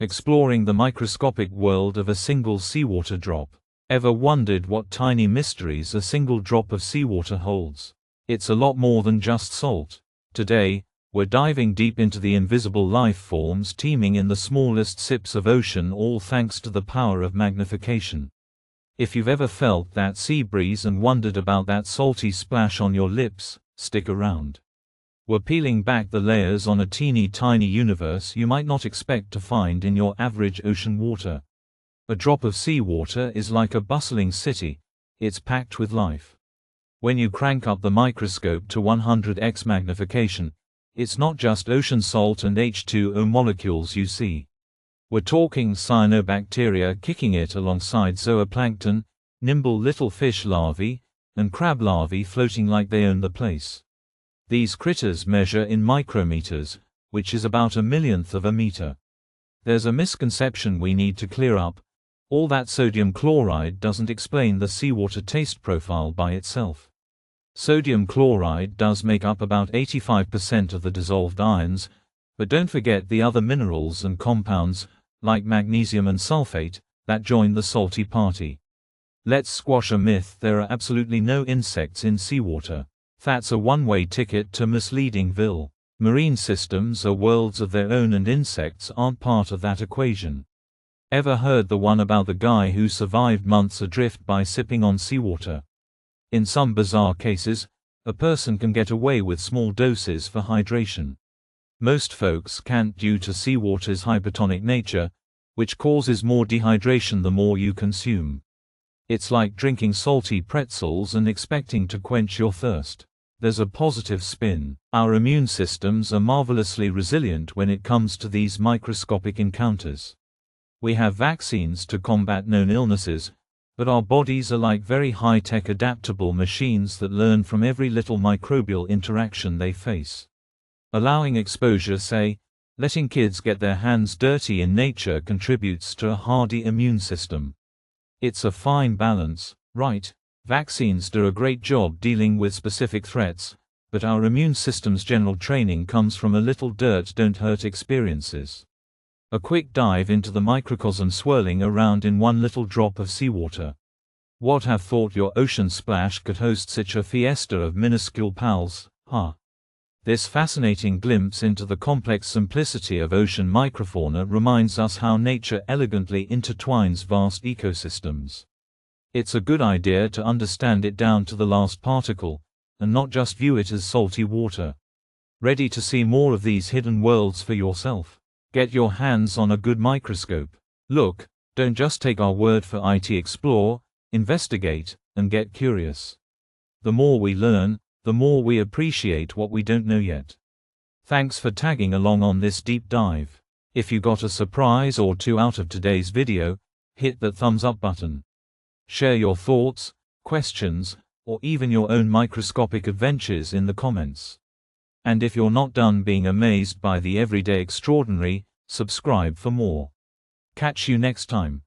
exploring the microscopic world of a single seawater drop. Ever wondered what tiny mysteries a single drop of seawater holds? It's a lot more than just salt. Today, we're diving deep into the invisible life forms teeming in the smallest sips of ocean, all thanks to the power of magnification. If you've ever felt that sea breeze and wondered about that salty splash on your lips, stick around. We're peeling back the layers on a teeny tiny universe you might not expect to find in your average ocean water. A drop of seawater is like a bustling city. It's packed with life. When you crank up the microscope to 100x magnification, it's not just ocean salt and H2O molecules you see. We're talking cyanobacteria kicking it alongside zooplankton, nimble little fish larvae, and crab larvae floating like they own the place. These critters measure in micrometers, which is about a millionth of a meter. There's a misconception we need to clear up. All that sodium chloride doesn't explain the seawater taste profile by itself. Sodium chloride does make up about 85% of the dissolved ions, but don't forget the other minerals and compounds, like magnesium and sulfate, that join the salty party. Let's squash a myth: there are absolutely no insects in seawater. That's a one-way ticket to misleadingville. Marine systems are worlds of their own and insects aren't part of that equation. Ever heard the one about the guy who survived months adrift by sipping on seawater? In some bizarre cases, a person can get away with small doses for hydration. Most folks can't due to seawater's hypertonic nature, which causes more dehydration the more you consume. It's like drinking salty pretzels and expecting to quench your thirst. There's a positive spin. Our immune systems are marvelously resilient when it comes to these microscopic encounters. We have vaccines to combat known illnesses, but our bodies are like very high-tech adaptable machines that learn from every little microbial interaction they face. Allowing exposure, say, letting kids get their hands dirty in nature, contributes to a hardy immune system. It's a fine balance, right? Vaccines do a great job dealing with specific threats, but our immune system's general training comes from a little dirt don't hurt experiences. A quick dive into the microcosm swirling around in one little drop of seawater. Would have thought your ocean splash could host such a fiesta of minuscule pals, huh? This fascinating glimpse into the complex simplicity of ocean microfauna reminds us how nature elegantly intertwines vast ecosystems. It's a good idea to understand it down to the last particle, and not just view it as salty water. Ready to see more of these hidden worlds for yourself? Get your hands on a good microscope. Look, don't just take our word for it. Explore, investigate, and get curious. The more we learn, the more we appreciate what we don't know yet. Thanks for tagging along on this deep dive. If you got a surprise or two out of today's video, hit that thumbs up button. Share your thoughts, questions, or even your own microscopic adventures in the comments. And if you're not done being amazed by the everyday extraordinary, subscribe for more. Catch you next time.